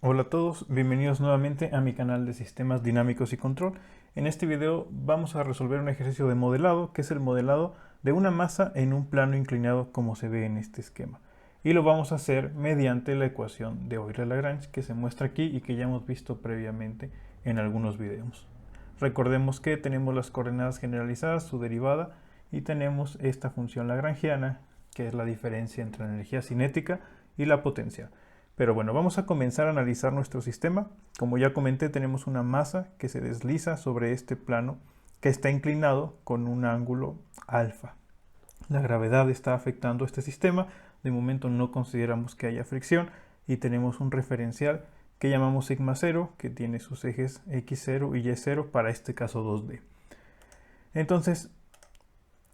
Hola a todos, bienvenidos nuevamente a mi canal de sistemas dinámicos y control. En este video vamos a resolver un ejercicio de modelado, que es el modelado de una masa en un plano inclinado como se ve en este esquema. Y lo vamos a hacer mediante la ecuación de Euler-Lagrange que se muestra aquí y que ya hemos visto previamente en algunos videos. Recordemos que tenemos las coordenadas generalizadas, su derivada, y tenemos esta función lagrangiana, que es la diferencia entre la energía cinética y la potencia. Pero bueno, vamos a comenzar a analizar nuestro sistema. Como ya comenté, tenemos una masa que se desliza sobre este plano que está inclinado con un ángulo alfa. La gravedad está afectando este sistema. De momento no consideramos que haya fricción y tenemos un referencial que llamamos sigma 0, que tiene sus ejes x0 y y0, para este caso 2D. Entonces,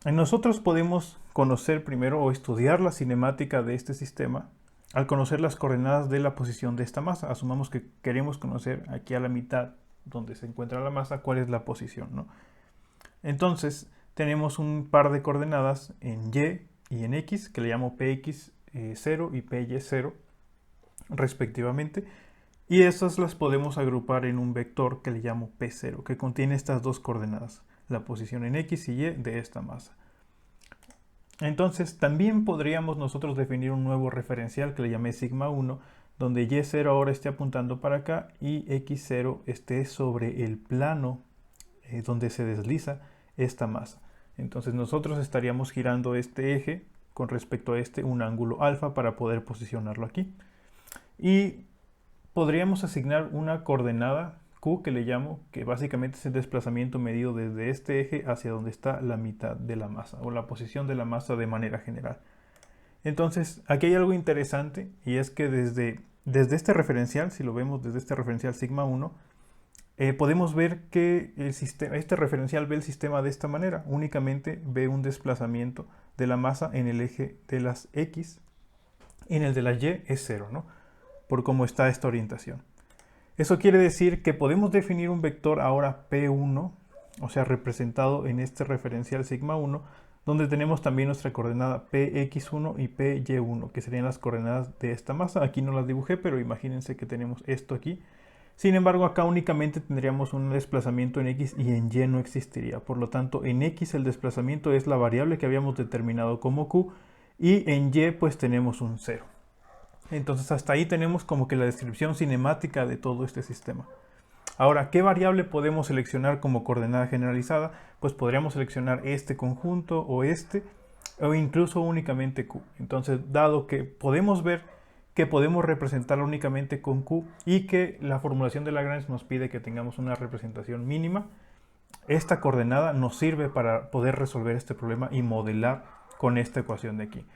nosotros podemos conocer primero o estudiar la cinemática de este sistema al conocer las coordenadas de la posición de esta masa. Asumamos que queremos conocer aquí a la mitad donde se encuentra la masa cuál es la posición, ¿no? Entonces tenemos un par de coordenadas en y y en x que le llamo px0 y py0 respectivamente, y esas las podemos agrupar en un vector que le llamo p0 que contiene estas dos coordenadas, la posición en x y y de esta masa. Entonces también podríamos nosotros definir un nuevo referencial que le llamé sigma 1, donde y0 ahora esté apuntando para acá y x0 esté sobre el plano donde se desliza esta masa. Entonces nosotros estaríamos girando este eje con respecto a este un ángulo alfa para poder posicionarlo aquí. Y podríamos asignar una coordenada Q que le llamo, que básicamente es el desplazamiento medido desde este eje hacia donde está la mitad de la masa o la posición de la masa de manera general. Entonces aquí hay algo interesante, y es que desde este referencial, si lo vemos desde este referencial sigma 1, podemos ver que este referencial ve el sistema de esta manera. Únicamente ve un desplazamiento de la masa en el eje de las X, y en el de la Y es 0, ¿no? Por cómo está esta orientación. Eso quiere decir que podemos definir un vector ahora P1, o sea, representado en este referencial sigma 1, donde tenemos también nuestra coordenada Px1 y Py1, que serían las coordenadas de esta masa. Aquí no las dibujé, pero imagínense que tenemos esto aquí. Sin embargo, acá únicamente tendríamos un desplazamiento en x y en y no existiría. Por lo tanto, en x el desplazamiento es la variable que habíamos determinado como q, y en y pues tenemos un 0. Entonces hasta ahí tenemos como que la descripción cinemática de todo este sistema. Ahora, ¿qué variable podemos seleccionar como coordenada generalizada? Pues podríamos seleccionar este conjunto o incluso únicamente Q. Entonces, dado que podemos ver que podemos representarlo únicamente con Q y que la formulación de Lagrange nos pide que tengamos una representación mínima, esta coordenada nos sirve para poder resolver este problema y modelar con esta ecuación de aquí.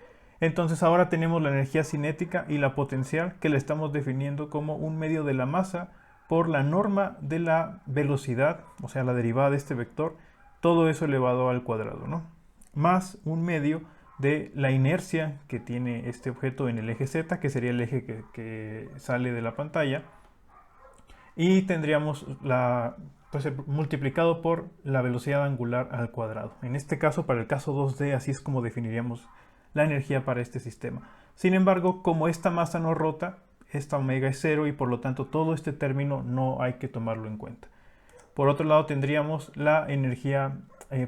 Entonces ahora tenemos la energía cinética y la potencial, que la estamos definiendo como un medio de la masa por la norma de la velocidad, o sea, la derivada de este vector, todo eso elevado al cuadrado, ¿no? Más un medio de la inercia que tiene este objeto en el eje Z, que sería el eje que sale de la pantalla, y tendríamos pues, multiplicado por la velocidad angular al cuadrado. En este caso, para el caso 2D, así es como definiríamos la energía para este sistema. Sin embargo, como esta masa no rota, esta omega es 0 y por lo tanto todo este término no hay que tomarlo en cuenta. Por otro lado, tendríamos la energía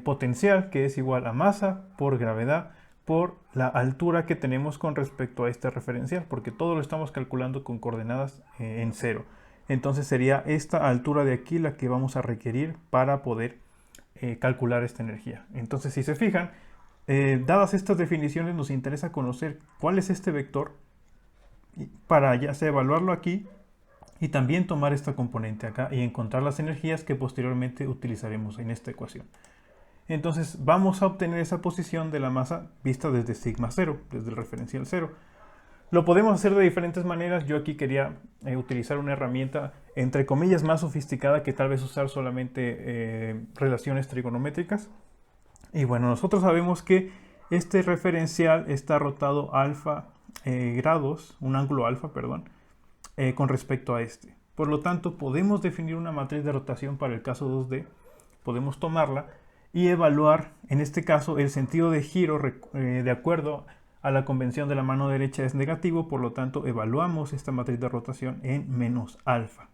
potencial, que es igual a masa por gravedad por la altura que tenemos con respecto a este referencial, porque todo lo estamos calculando con coordenadas en 0. Entonces sería esta altura de aquí la que vamos a requerir para poder calcular esta energía. Entonces, si se fijan, dadas estas definiciones, nos interesa conocer cuál es este vector para ya sea evaluarlo aquí y también tomar esta componente acá y encontrar las energías que posteriormente utilizaremos en esta ecuación. Entonces vamos a obtener esa posición de la masa vista desde sigma 0, desde el referencial 0. Lo podemos hacer de diferentes maneras. Yo aquí quería utilizar una herramienta entre comillas más sofisticada que tal vez usar solamente relaciones trigonométricas. Y bueno, nosotros sabemos que este referencial está rotado alfa grados, un ángulo alfa, perdón, con respecto a este. Por lo tanto, podemos definir una matriz de rotación para el caso 2D, podemos tomarla y evaluar, en este caso, el sentido de giro de acuerdo a la convención de la mano derecha es negativo, por lo tanto evaluamos esta matriz de rotación en menos alfa.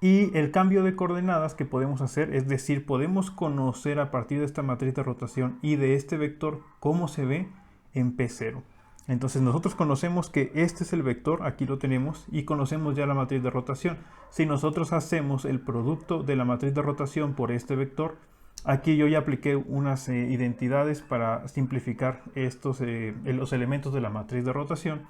Y el cambio de coordenadas que podemos hacer, es decir, podemos conocer a partir de esta matriz de rotación y de este vector cómo se ve en P0. Entonces nosotros conocemos que este es el vector, aquí lo tenemos, y conocemos ya la matriz de rotación. Si nosotros hacemos el producto de la matriz de rotación por este vector, aquí yo ya apliqué unas identidades para simplificar los elementos de la matriz de rotación,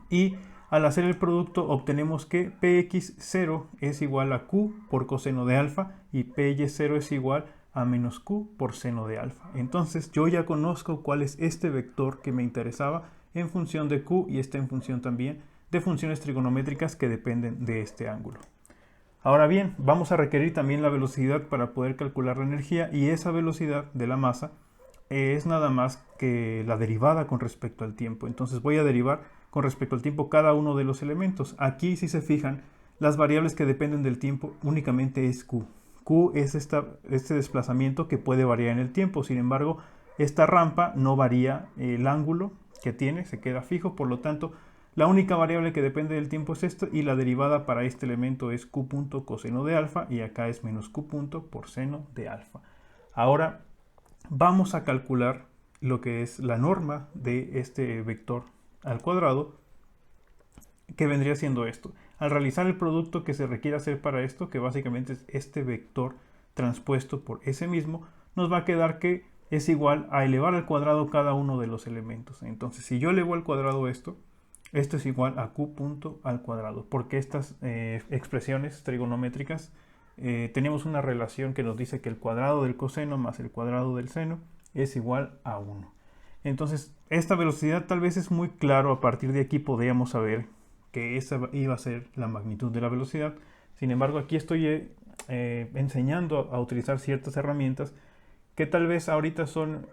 y al hacer el producto obtenemos que Px0 es igual a Q por coseno de alfa y Py0 es igual a menos Q por seno de alfa. Entonces yo ya conozco cuál es este vector que me interesaba en función de Q, y está en función también de funciones trigonométricas que dependen de este ángulo. Ahora bien, vamos a requerir también la velocidad para poder calcular la energía, y esa velocidad de la masa es nada más que la derivada con respecto al tiempo. Entonces voy a derivar con respecto al tiempo cada uno de los elementos. Aquí, si se fijan, las variables que dependen del tiempo únicamente es Q. Q es este desplazamiento que puede variar en el tiempo. Sin embargo, esta rampa no varía el ángulo que tiene, se queda fijo. Por lo tanto, la única variable que depende del tiempo es esta, y la derivada para este elemento es Q punto coseno de alfa, y acá es menos Q punto por seno de alfa. Ahora vamos a calcular lo que es la norma de este vector al cuadrado, que vendría siendo esto. Al realizar el producto que se requiere hacer para esto, que básicamente es este vector transpuesto por ese mismo, nos va a quedar que es igual a elevar al cuadrado cada uno de los elementos. Entonces, si yo elevo al cuadrado esto es igual a Q punto al cuadrado, porque estas expresiones trigonométricas tenemos una relación que nos dice que el cuadrado del coseno más el cuadrado del seno es igual a 1. Entonces, esta velocidad tal vez es muy claro. A partir de aquí podríamos saber que esa iba a ser la magnitud de la velocidad. Sin embargo, aquí estoy enseñando a utilizar ciertas herramientas que tal vez ahorita son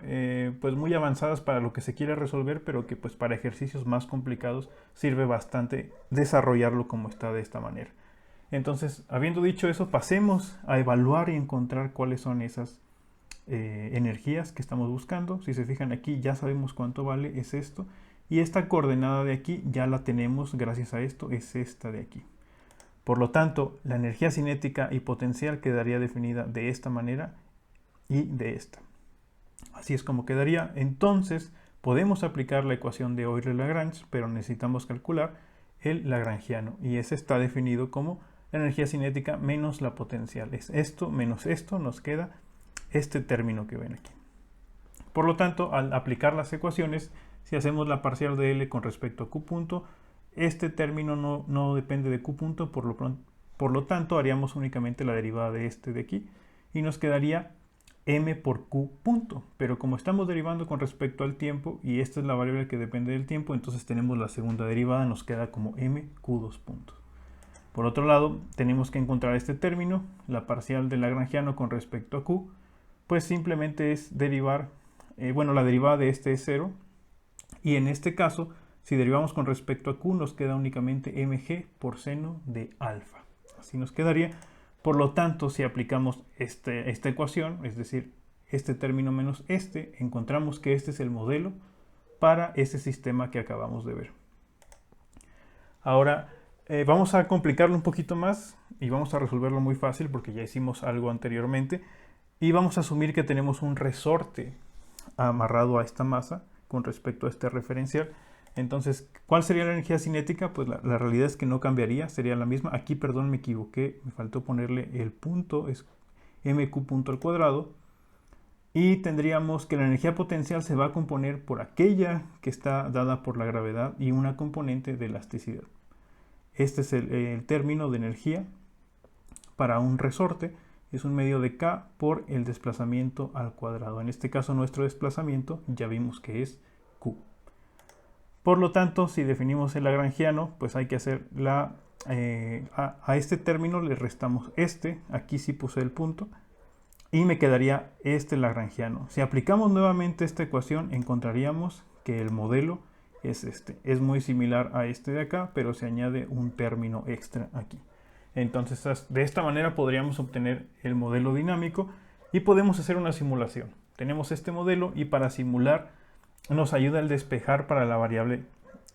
pues muy avanzadas para lo que se quiere resolver, pero que pues para ejercicios más complicados sirve bastante desarrollarlo como está de esta manera. Entonces, habiendo dicho eso, pasemos a evaluar y encontrar cuáles son esas energías que estamos buscando. Si se fijan aquí, ya sabemos cuánto vale, es esto, y esta coordenada de aquí ya la tenemos gracias a esto, es esta de aquí. Por lo tanto, la energía cinética y potencial quedaría definida de esta manera y de esta. Así es como quedaría. Entonces podemos aplicar la ecuación de Euler-Lagrange, pero necesitamos calcular el lagrangiano, y ese está definido como la energía cinética menos la potencial. Es esto menos esto, nos queda este término que ven aquí. Por lo tanto, al aplicar las ecuaciones, si hacemos la parcial de L con respecto a Q punto, este término no depende de Q punto, por lo tanto haríamos únicamente la derivada de este de aquí, y nos quedaría M por Q punto. Pero como estamos derivando con respecto al tiempo, y esta es la variable que depende del tiempo, entonces tenemos la segunda derivada, nos queda como M Q2 puntos. Por otro lado, tenemos que encontrar este término, la parcial del lagrangiano con respecto a Q, pues simplemente es derivar, la derivada de este es 0, y en este caso, si derivamos con respecto a Q, nos queda únicamente mg por seno de alfa. Así nos quedaría. Por lo tanto, si aplicamos esta ecuación, es decir, este término menos este, encontramos que este es el modelo para ese sistema que acabamos de ver. Ahora, vamos a complicarlo un poquito más y vamos a resolverlo muy fácil porque ya hicimos algo anteriormente. Y vamos a asumir que tenemos un resorte amarrado a esta masa con respecto a este referencial. Entonces, ¿cuál sería la energía cinética? Pues la realidad es que no cambiaría, sería la misma. Aquí, perdón, me equivoqué, me faltó ponerle el punto, es mq punto al cuadrado. Y tendríamos que la energía potencial se va a componer por aquella que está dada por la gravedad y una componente de elasticidad. Este es el término de energía para un resorte. Es un medio de K por el desplazamiento al cuadrado. En este caso, nuestro desplazamiento ya vimos que es Q. Por lo tanto, si definimos el lagrangiano, pues hay que hacer a este término le restamos este, aquí sí puse el punto, y me quedaría este lagrangiano. Si aplicamos nuevamente esta ecuación, encontraríamos que el modelo es este. Es muy similar a este de acá, pero se añade un término extra aquí. Entonces, de esta manera podríamos obtener el modelo dinámico y podemos hacer una simulación. Tenemos este modelo y para simular nos ayuda el despejar para la variable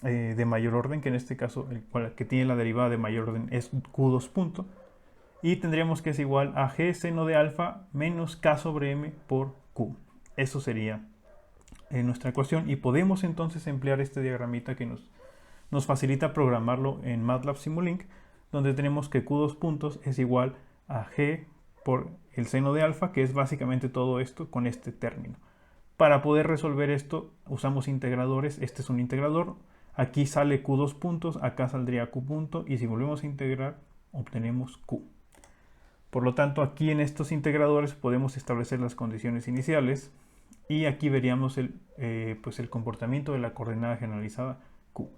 de mayor orden, que en este caso el que tiene la derivada de mayor orden es q2 punto, y tendríamos que es igual a g seno de alfa menos k sobre m por q. Eso sería nuestra ecuación, y podemos entonces emplear este diagramita que nos facilita programarlo en MATLAB Simulink, donde tenemos que q2 puntos es igual a g por el seno de alfa, que es básicamente todo esto con este término. Para poder resolver esto usamos integradores. Este es un integrador. Aquí sale q2 puntos, acá saldría q punto, y si volvemos a integrar obtenemos q. Por lo tanto, aquí en estos integradores podemos establecer las condiciones iniciales, y aquí veríamos el comportamiento de la coordenada generalizada q.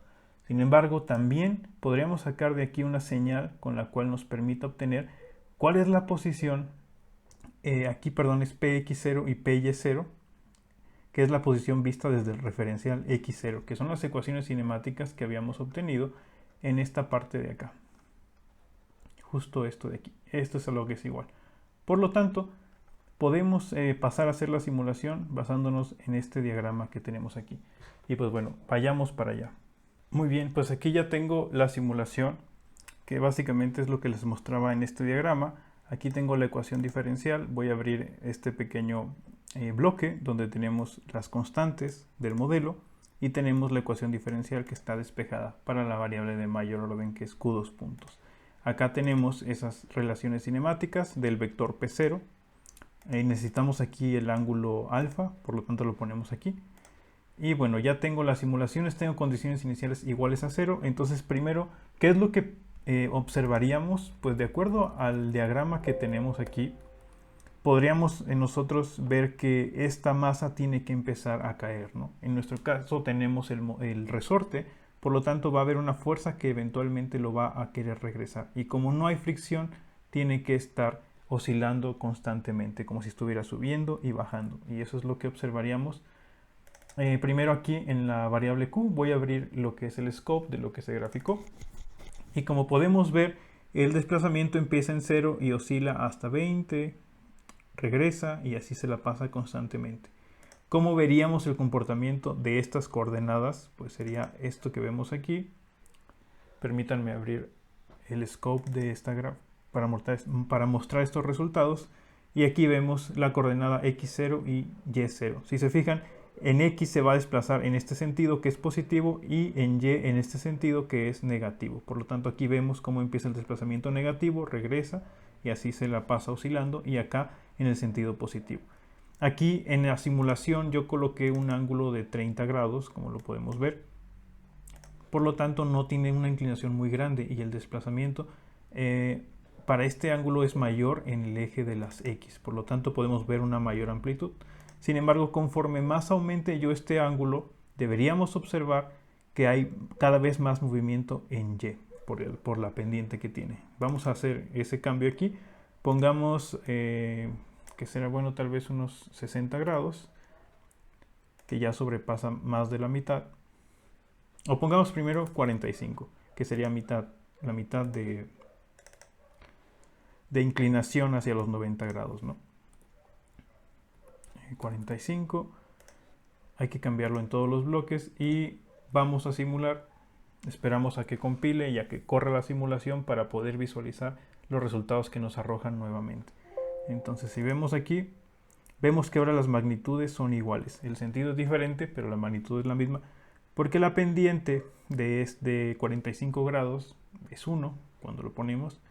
Sin embargo, también podríamos sacar de aquí una señal con la cual nos permita obtener cuál es la posición, aquí perdón, es px0 y py0, que es la posición vista desde el referencial x0, que son las ecuaciones cinemáticas que habíamos obtenido en esta parte de acá. Justo esto de aquí. Esto es a lo que es igual. Por lo tanto, podemos pasar a hacer la simulación basándonos en este diagrama que tenemos aquí. Y pues bueno, vayamos para allá. Muy bien, pues aquí ya tengo la simulación, que básicamente es lo que les mostraba en este diagrama. Aquí tengo la ecuación diferencial. Voy a abrir este pequeño bloque donde tenemos las constantes del modelo y tenemos la ecuación diferencial que está despejada para la variable de mayor orden, que es q2 puntos. Acá tenemos esas relaciones cinemáticas del vector p0. Necesitamos aquí el ángulo alfa, por lo tanto lo ponemos aquí. Y bueno, ya tengo las simulaciones, tengo condiciones iniciales iguales a 0. Entonces primero, ¿qué es lo que observaríamos? Pues de acuerdo al diagrama que tenemos aquí, podríamos nosotros ver que esta masa tiene que empezar a caer, ¿no? En nuestro caso tenemos el resorte, por lo tanto va a haber una fuerza que eventualmente lo va a querer regresar. Y como no hay fricción, tiene que estar oscilando constantemente, como si estuviera subiendo y bajando. Y eso es lo que observaríamos. Primero aquí en la variable q voy a abrir lo que es el scope de lo que se graficó. Y como podemos ver, el desplazamiento empieza en 0 y oscila hasta 20, regresa y así se la pasa constantemente. ¿Cómo veríamos el comportamiento de estas coordenadas? Pues sería esto que vemos aquí. Permítanme abrir el scope de esta gráfica para mostrar estos resultados. Y aquí vemos la coordenada x0 y y0. Si se fijan, en x se va a desplazar en este sentido, que es positivo, y en y en este sentido, que es negativo. Por lo tanto, aquí vemos cómo empieza el desplazamiento negativo, regresa y así se la pasa oscilando, y acá en el sentido positivo. Aquí en la simulación yo coloqué un ángulo de 30 grados, como lo podemos ver. Por lo tanto, no tiene una inclinación muy grande, y el desplazamiento para este ángulo es mayor en el eje de las x. Por lo tanto, podemos ver una mayor amplitud. Sin embargo, conforme más aumente yo este ángulo, deberíamos observar que hay cada vez más movimiento en y por la pendiente que tiene. Vamos a hacer ese cambio aquí. Pongamos que será bueno tal vez unos 60 grados, que ya sobrepasa más de la mitad. O pongamos primero 45, que sería la mitad de inclinación hacia los 90 grados, ¿no? 45, hay que cambiarlo en todos los bloques y vamos a simular. Esperamos a que compile y a que corra la simulación para poder visualizar los resultados que nos arrojan nuevamente. Entonces, si vemos aquí, vemos que ahora las magnitudes son iguales. El sentido es diferente, pero la magnitud es la misma, porque la pendiente de 45 grados es 1 cuando lo ponemos.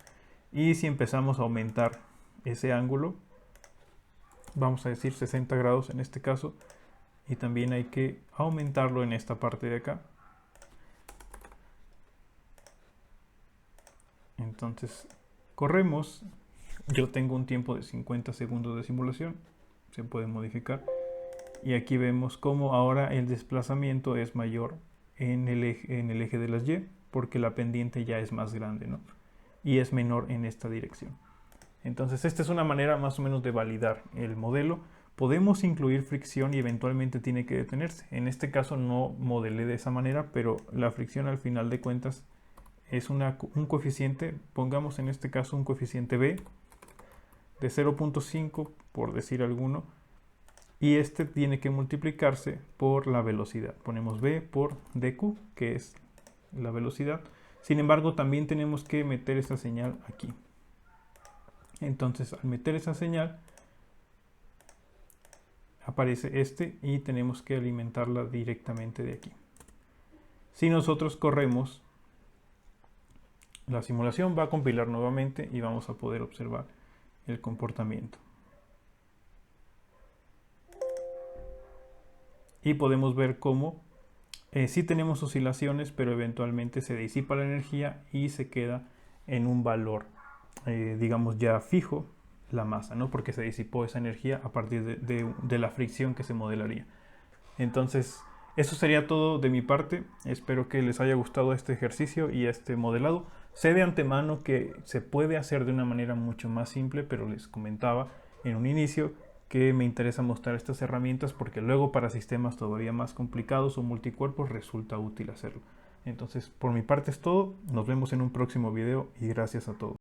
Y si empezamos a aumentar ese ángulo, vamos a decir 60 grados en este caso, y también hay que aumentarlo en esta parte de acá. Entonces corremos. Yo tengo un tiempo de 50 segundos de simulación, se puede modificar, y aquí vemos cómo ahora el desplazamiento es mayor en el eje de las y, porque la pendiente ya es más grande, ¿no? Y es menor en esta dirección. Entonces esta es una manera más o menos de validar el modelo. Podemos incluir fricción y eventualmente tiene que detenerse. En este caso no modelé de esa manera, pero la fricción al final de cuentas es un coeficiente. Pongamos en este caso un coeficiente B de 0.5, por decir alguno, y este tiene que multiplicarse por la velocidad. Ponemos v por dq, que es la velocidad. Sin embargo, también tenemos que meter esta señal aquí. Entonces, al meter esa señal, aparece este y tenemos que alimentarla directamente de aquí. Si nosotros corremos, la simulación va a compilar nuevamente y vamos a poder observar el comportamiento. Y podemos ver cómo sí tenemos oscilaciones, pero eventualmente se disipa la energía y se queda en un valor, digamos, ya fijo la masa, ¿no? Porque se disipó esa energía a partir de la fricción que se modelaría. Entonces, eso sería todo de mi parte. Espero que les haya gustado este ejercicio y este modelado. Sé de antemano que se puede hacer de una manera mucho más simple, pero les comentaba en un inicio que me interesa mostrar estas herramientas porque luego para sistemas todavía más complicados o multicuerpos resulta útil hacerlo. Entonces, por mi parte es todo. Nos vemos en un próximo video y gracias a todos.